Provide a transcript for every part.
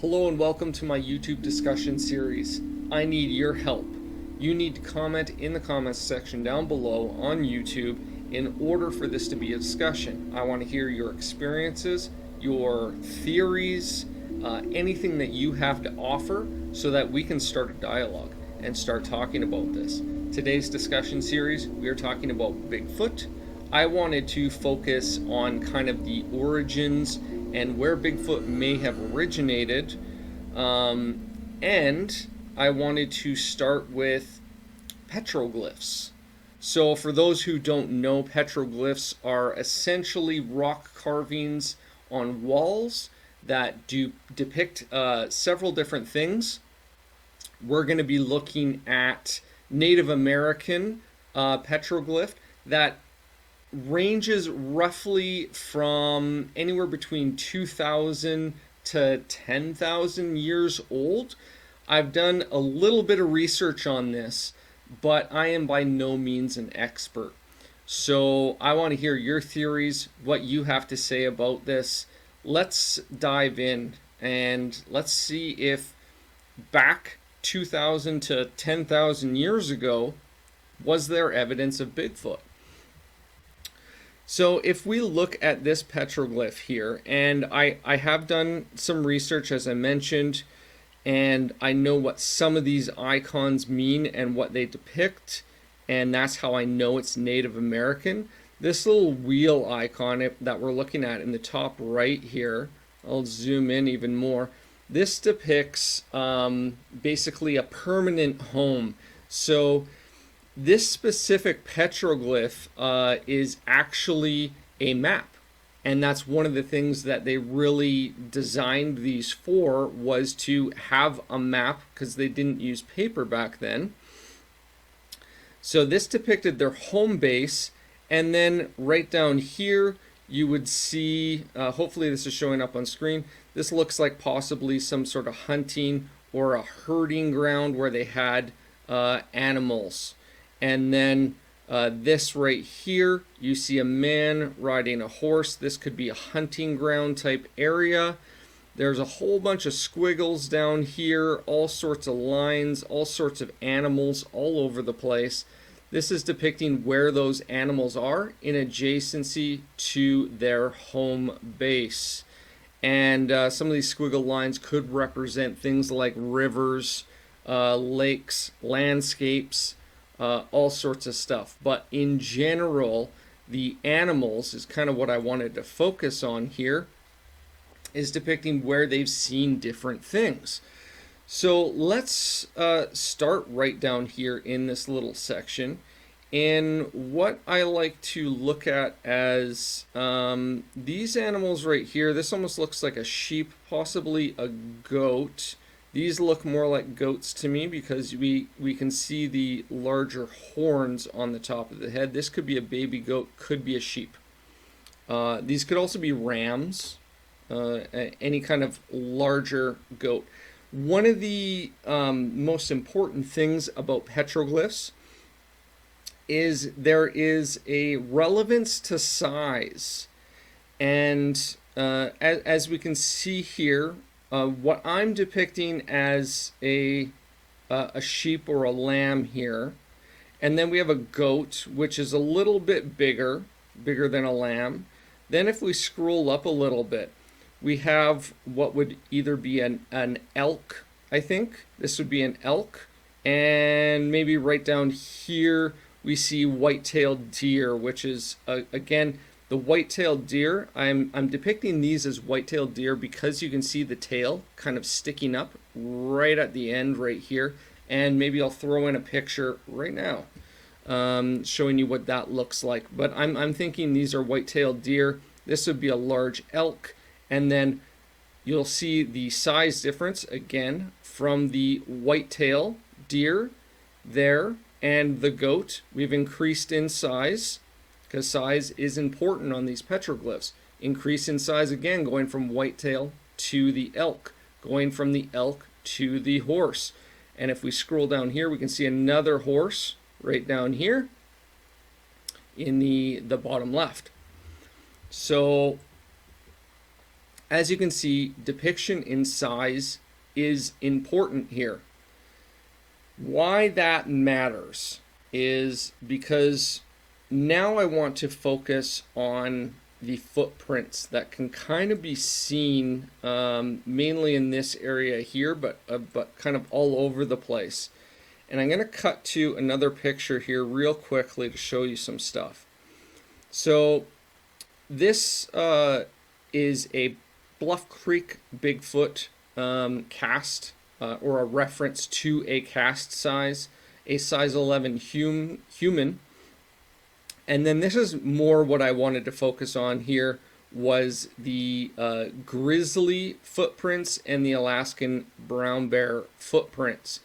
Hello and welcome to my YouTube discussion series. I need your help. You need to comment in the comments section down below on YouTube in order for this to be a discussion. I want to hear your experiences, your theories, anything that you have to offer so that we can start a dialogue and start talking about this. Today's discussion series, we are talking about Bigfoot. I wanted to focus on kind of the origins and where Bigfoot may have originated. And I wanted to start with petroglyphs. So, for those who don't know, petroglyphs are essentially rock carvings on walls that do depict several different things. We're going to be looking at Native American petroglyph that ranges roughly from anywhere between 2,000 to 10,000 years old. I've done a little bit of research on this, but I am by no means an expert. So I want to hear your theories, what you have to say about this. Let's dive in and let's see if back 2,000 to 10,000 years ago, was there evidence of Bigfoot? So if we look at this petroglyph here, and I have done some research as I mentioned, and I know what some of these icons mean and what they depict, and that's how I know it's Native American. This little wheel icon that we're looking at in the top right here, I'll zoom in even more. This depicts basically a permanent home. So this specific petroglyph is actually a map, and that's one of the things that they really designed these for, was to have a map because they didn't use paper back then. So this depicted their home base, and then right down here you would see, hopefully this is showing up on screen, this looks like possibly some sort of hunting or a herding ground where they had animals. And then this right here, you see a man riding a horse. This could be a hunting ground type area. There's a whole bunch of squiggles down here, all sorts of lines, all sorts of animals all over the place. This is depicting where those animals are in adjacency to their home base. And some of these squiggle lines could represent things like rivers, lakes, landscapes, all sorts of stuff. But in general, the animals is kind of what I wanted to focus on here, is depicting where they've seen different things. So let's start right down here in this little section. And what I like to look at as these animals right here, this almost looks like a sheep, possibly a goat. These look more like goats to me because we can see the larger horns on the top of the head. This could be a baby goat, could be a sheep. These could also be rams, any kind of larger goat. One of the most important things about petroglyphs is there is a relevance to size. And as we can see here, what I'm depicting as a sheep or a lamb here, and then we have a goat, which is a little bit bigger than a lamb. Then if we scroll up a little bit, we have what would either be an elk, I think. This would be an elk. And maybe right down here, we see white-tailed deer, which is, again, the white-tailed deer. I'm depicting these as white-tailed deer because you can see the tail kind of sticking up right at the end right here. And maybe I'll throw in a picture right now showing you what that looks like. But I'm thinking these are white-tailed deer. This would be a large elk. And then you'll see the size difference, again, from the white-tail deer there and the goat. We've increased in size, because size is important on these petroglyphs. Increase in size again, going from whitetail to the elk, going from the elk to the horse. And if we scroll down here, we can see another horse right down here in the bottom left. So As you can see, depiction in size is important here. Why that matters is because now I want to focus on the footprints that can kind of be seen mainly in this area here, but kind of all over the place. And I'm going to cut to another picture here real quickly to show you some stuff. So this is a Bluff Creek Bigfoot cast, or a reference to a cast size, a size 11 human. And then this is more what I wanted to focus on here was the grizzly footprints and the Alaskan brown bear footprints.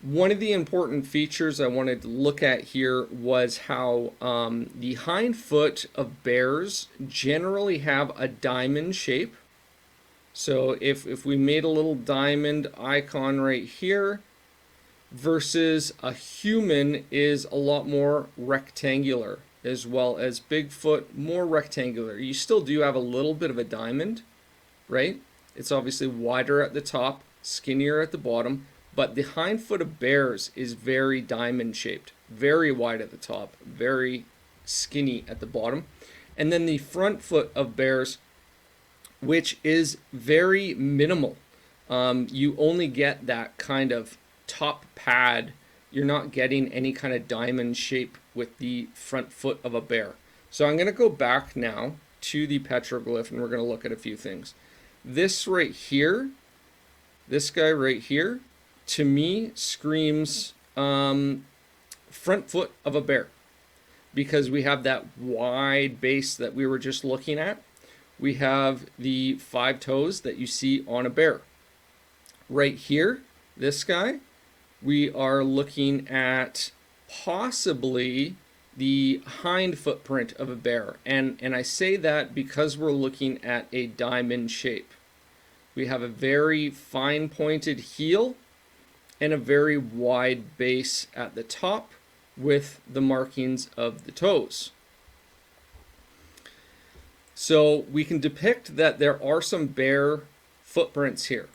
One of the important features I wanted to look at here was how the hind foot of bears generally have a diamond shape. So if we made a little diamond icon right here, versus a human is a lot more rectangular, as well as Bigfoot, more rectangular. You still do have a little bit of a diamond, right? It's obviously wider at the top, skinnier at the bottom, but the hind foot of bears is very diamond shaped, very wide at the top, very skinny at the bottom. And then the front foot of bears, which is very minimal. You only get that kind of top pad. You're not getting any kind of diamond shape with the front foot of a bear. So I'm going to go back now to the petroglyph and we're going to look at a few things. This right here, this guy right here, to me screams front foot of a bear, because we have that wide base that we were just looking at. We have the 5 toes that you see on a bear. Right here, this guy, we are looking at possibly the hind footprint of a bear. And I say that because we're looking at a diamond shape. We have a very fine pointed heel and a very wide base at the top with the markings of the toes. So we can depict that there are some bear footprints here.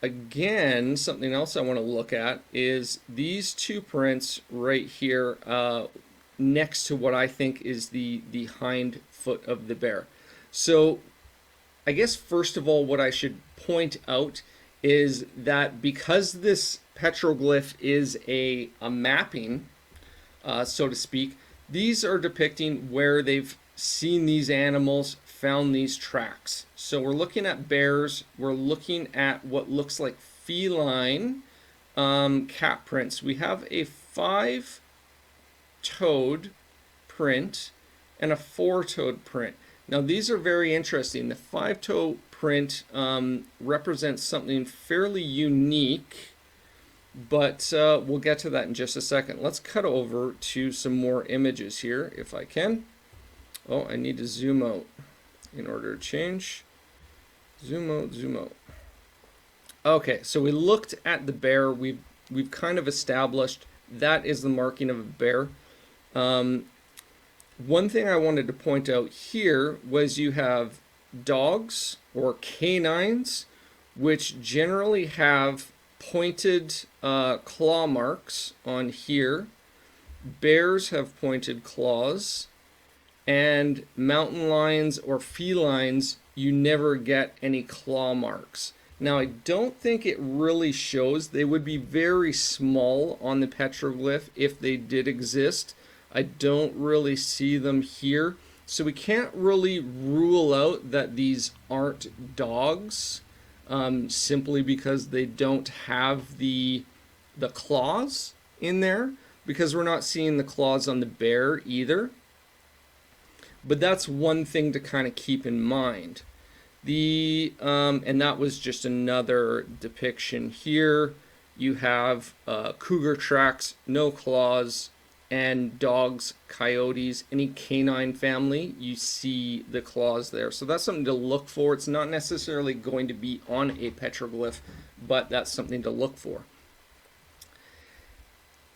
Again, something else I want to look at is these 2 prints right here next to what I think is the hind foot of the bear. So I guess first of all, what I should point out is that because this petroglyph is a mapping, so to speak, these are depicting where they've seen these animals, found these tracks. So we're looking at bears, we're looking at what looks like feline cat prints. We have a 5-toed print and a 4-toed print. Now these are very interesting. The 5-toe print represents something fairly unique, but we'll get to that in just a second. Let's cut over to some more images here if I can. Oh, I need to zoom out in order to change. Zoom out, zoom out. Okay, so we looked at the bear. We've kind of established that is the marking of a bear. One thing I wanted to point out here was you have dogs or canines, which generally have pointed claw marks on here. Bears have pointed claws. And mountain lions or felines, you never get any claw marks. Now, I don't think it really shows. They would be very small on the petroglyph if they did exist. I don't really see them here. So we can't really rule out that these aren't dogs simply because they don't have the claws in there, because we're not seeing the claws on the bear either. But that's one thing to kind of keep in mind. And that was just another depiction here. You have cougar tracks, no claws, and dogs, coyotes, any canine family, you see the claws there. So that's something to look for. It's not necessarily going to be on a petroglyph, but that's something to look for.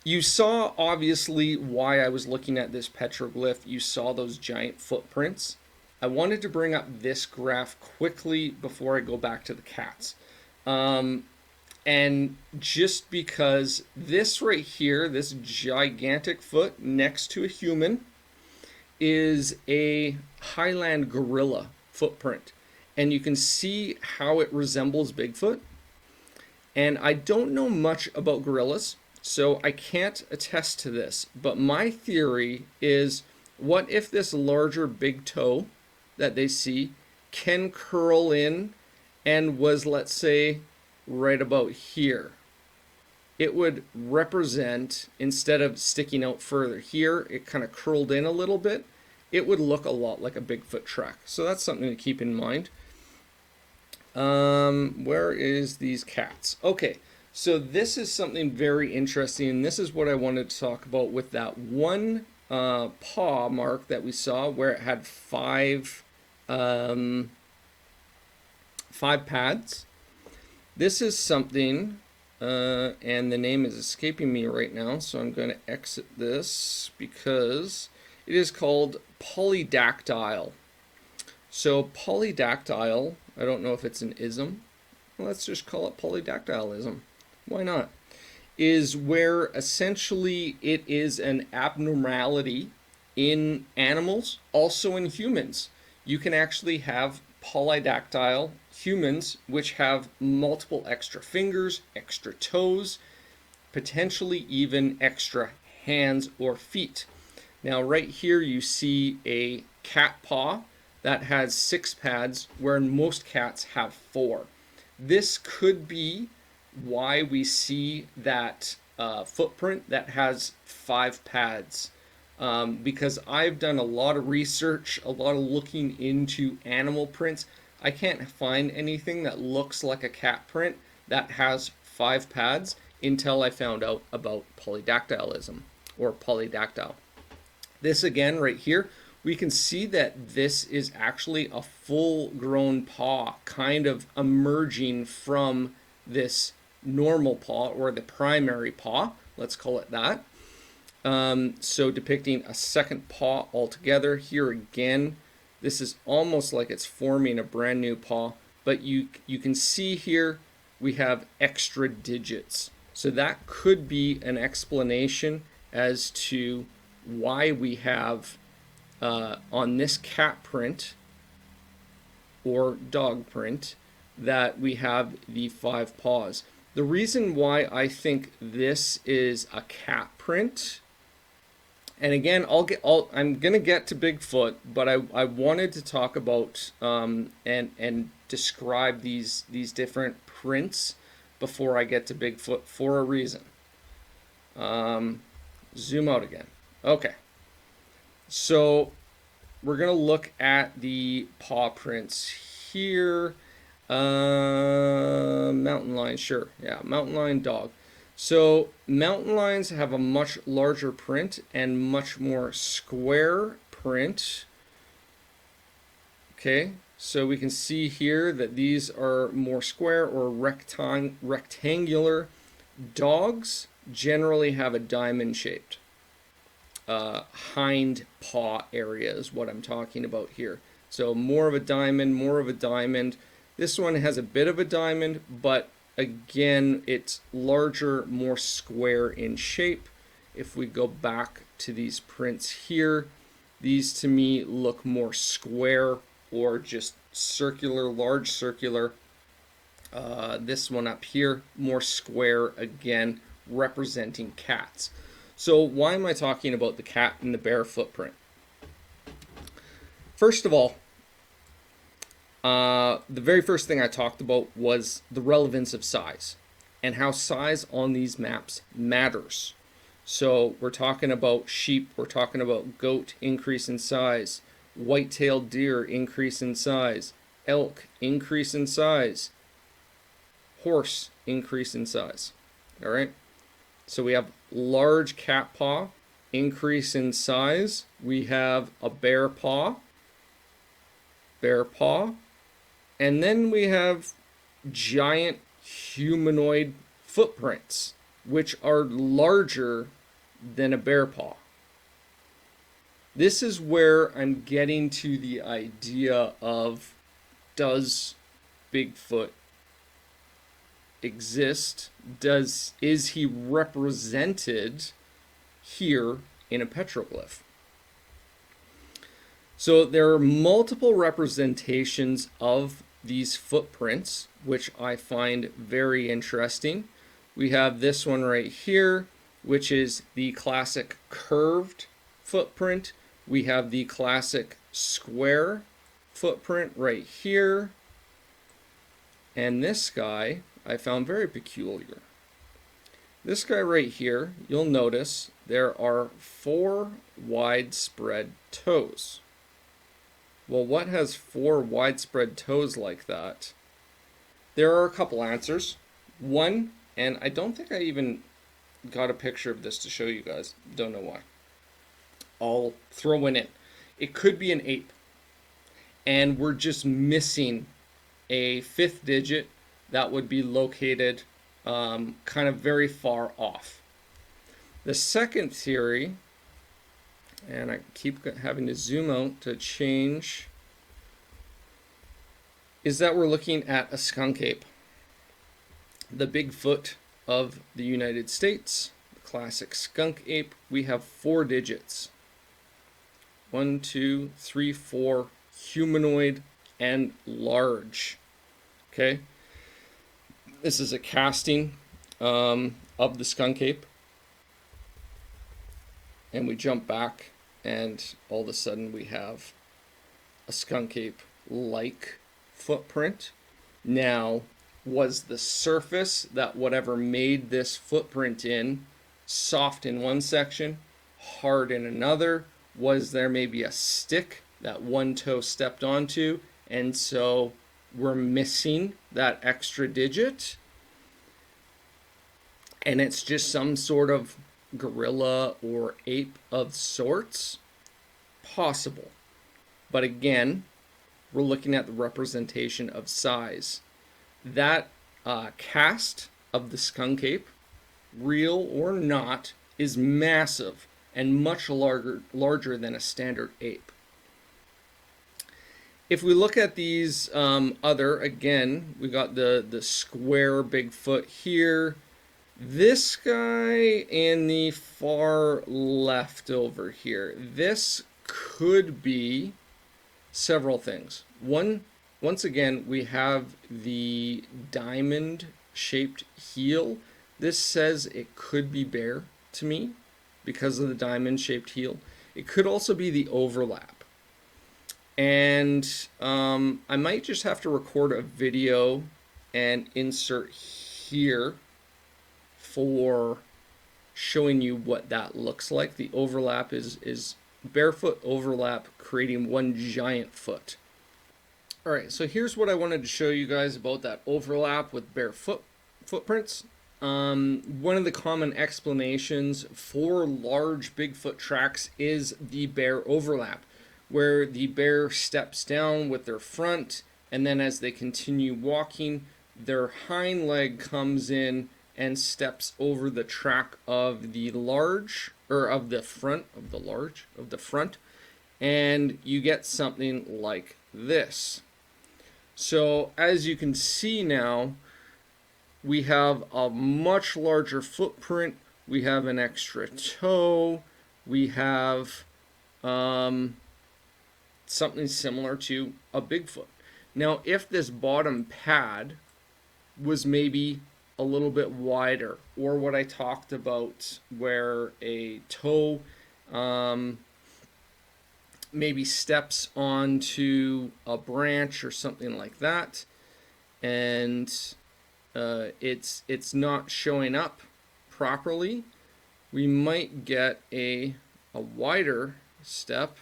You saw, obviously, why I was looking at this petroglyph. You saw those giant footprints. I wanted to bring up this graph quickly before I go back to the cats. And just because this right here, this gigantic foot next to a human, is a highland gorilla footprint. And you can see how it resembles Bigfoot. And I don't know much about gorillas, so I can't attest to this. But my theory is, what if this larger big toe that they see can curl in and was, let's say, right about here? It would represent, instead of sticking out further here, it kind of curled in a little bit. It would look a lot like a Bigfoot track. So that's something to keep in mind. Where is these cats? Okay, so this is something very interesting, and this is what I wanted to talk about with that one paw mark that we saw where it had five pads. This is something, and the name is escaping me right now, so I'm going to exit this because it is called polydactyl. So polydactyl, I don't know if it's an ism. Let's just call it polydactylism. Why not? Is where essentially it is an abnormality in animals, also in humans. You can actually have polydactyl humans which have multiple extra fingers, extra toes, potentially even extra hands or feet. Now right here you see a cat paw that has 6 pads, where most cats have 4. This could be why we see that footprint that has 5 pads. Because I've done a lot of research, a lot of looking into animal prints. I can't find anything that looks like a cat print that has 5 pads until I found out about polydactylism, or polydactyl. This again right here, we can see that this is actually a full-grown paw kind of emerging from this normal paw, or the primary paw, let's call it that. So depicting a second paw altogether. Here again, this is almost like it's forming a brand new paw, but you can see here we have extra digits. So that could be an explanation as to why we have on this cat print or dog print that we have the 5 paws. The reason why I think this is a cat print, and again I'm gonna get to Bigfoot, but I wanted to talk about and describe these different prints before I get to Bigfoot for a reason. Zoom out again. Okay. So we're going to look at the paw prints here. Mountain lion, sure. Yeah, mountain lion, dog. So mountain lions have a much larger print and much more square print. Okay, so we can see here that these are more square or rectangular. Dogs generally have a diamond shaped. Hind paw area is what I'm talking about here. So more of a diamond, more of a diamond. This one has a bit of a diamond, but again, it's larger, more square in shape. If we go back to these prints here, these to me look more square or just circular, large circular. This one up here, more square, again, representing cats. So why am I talking about the cat and the bear footprint? First of all, the very first thing I talked about was the relevance of size and how size on these maps matters. So we're talking about sheep, we're talking about goat, increase in size, white-tailed deer, increase in size, elk, increase in size, horse, increase in size. All right? So we have large cat paw, increase in size. We have a bear paw, and then we have giant humanoid footprints, which are larger than a bear paw. This is where I'm getting to the idea of, does Bigfoot exist? Is he represented here in a petroglyph? So there are multiple representations of these footprints, which I find very interesting. We have this one right here, which is the classic curved footprint. We have the classic square footprint right here. And this guy I found very peculiar. This guy right here, you'll notice there are 4 widespread toes. Well, what has 4 widespread toes like that? There are a couple answers. One, and I don't think I even got a picture of this to show you guys. Don't know why. I'll throw one in. It could be an ape. And we're just missing a 5th digit that would be located kind of very far off. The second theory, and I keep having to zoom out to change, is that we're looking at a skunk ape. The Bigfoot of the United States, the classic skunk ape, we have 4 digits. 1, 2, 3, 4, humanoid and large. Okay? This is a casting of the skunk ape. And we jump back, and all of a sudden we have a skunk ape-like footprint. Now, was the surface that whatever made this footprint in soft in one section, hard in another? Was there maybe a stick that one toe stepped onto, and so we're missing that extra digit? And it's just some sort of gorilla or ape of sorts? Possible. But again, we're looking at the representation of size. That cast of the skunk ape, real or not, is massive and much larger than a standard ape. If we look at these again, we got the square Bigfoot here. This guy in the far left over here, this could be several things. Once again, we have the diamond-shaped heel. This says it could be bear to me because of the diamond-shaped heel. It could also be the overlap. And I might just have to record a video and insert here for showing you what that looks like. The overlap is barefoot overlap creating one giant foot. All right, so here's what I wanted to show you guys about that overlap with barefoot footprints. One of the common explanations for large Bigfoot tracks is the bear overlap, where the bear steps down with their front, and then as they continue walking, their hind leg comes in and steps over the track of the front, and you get something like this. So as you can see now, we have a much larger footprint. We have an extra toe. We have something similar to a Bigfoot. Now, if this bottom pad was maybe a little bit wider, or what I talked about where a toe maybe steps onto a branch or something like that, and it's not showing up properly, we might get a wider step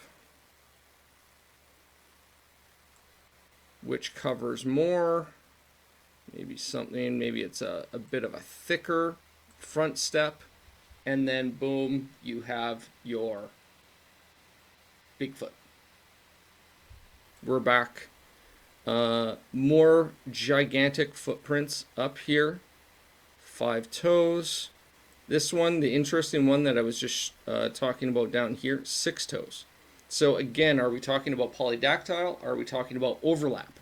which covers more. Maybe it's a bit of a thicker front step, and then boom, you have your Bigfoot. We're back. More gigantic footprints up here. 5 toes. This one, the interesting one that I was just talking about down here, 6 toes. So again, are we talking about polydactyl? Are we talking about overlap?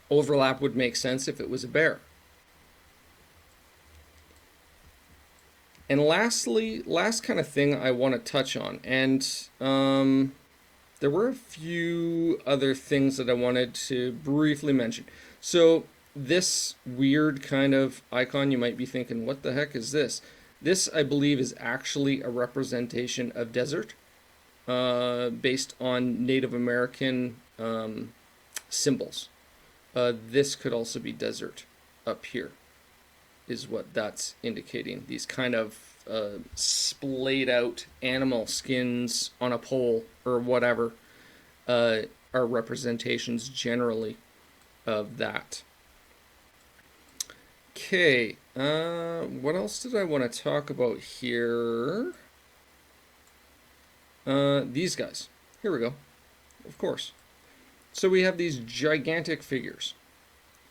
Overlap would make sense if it was a bear. And lastly, last kind of thing I want to touch on, and there were a few other things that I wanted to briefly mention. So this weird kind of icon, you might be thinking, what the heck is this? This, I believe, is actually a representation of desert based on Native American symbols. This could also be desert up here, is what that's indicating. These kind of splayed out animal skins on a pole or whatever are representations generally of that. Okay, what else did I want to talk about here? These guys. Here we go. Of course. So we have these gigantic figures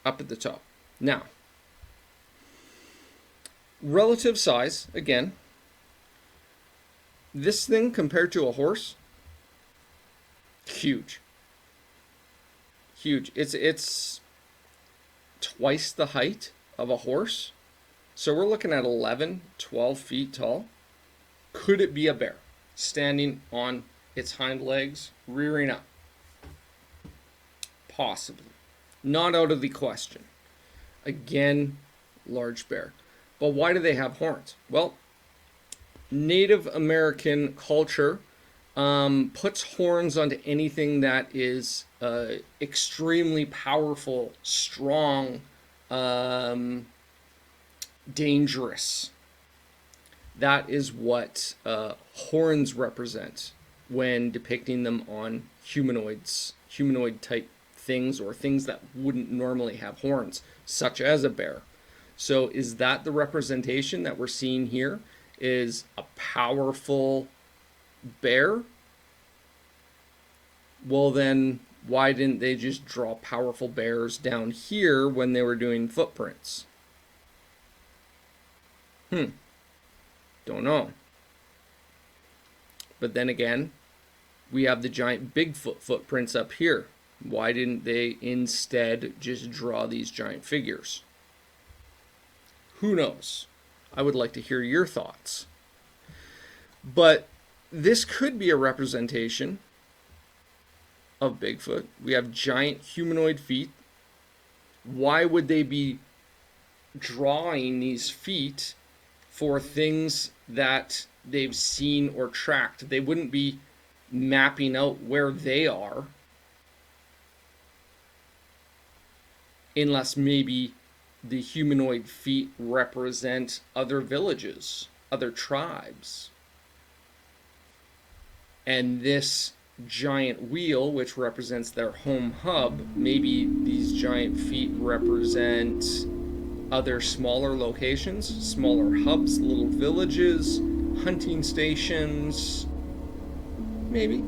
up at the top. Now, relative size, again, this thing compared to a horse, huge. Huge. It's twice the height of a horse. So we're looking at 11, 12 feet tall. Could it be a bear standing on its hind legs, rearing up? Possibly. Not out of the question. Again, large bear. But why do they have horns? Well, Native American culture puts horns onto anything that is extremely powerful, strong, dangerous. That is what horns represent when depicting them on humanoids, humanoid type things, or things that wouldn't normally have horns, such as a bear. So is that the representation that we're seeing here? Is a powerful bear? Well then, why didn't they just draw powerful bears down here when they were doing footprints? Don't know. But then again, we have the giant Bigfoot footprints up here. Why didn't they instead just draw these giant figures? Who knows? I would like to hear your thoughts. But this could be a representation of Bigfoot. We have giant humanoid feet. Why would they be drawing these feet for things that they've seen or tracked? They wouldn't be mapping out where they are unless maybe the humanoid feet represent other villages, other tribes. And this giant wheel, which represents their home hub, maybe these giant feet represent other smaller locations, smaller hubs, little villages, hunting stations. Maybe.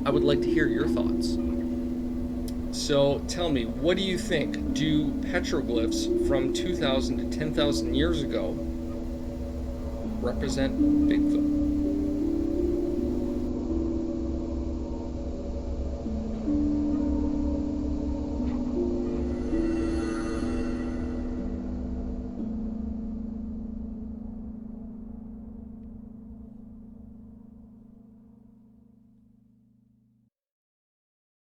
I would like to hear your thoughts. So tell me, what do you think? Do petroglyphs from 2,000 to 10,000 years ago represent Bigfoot?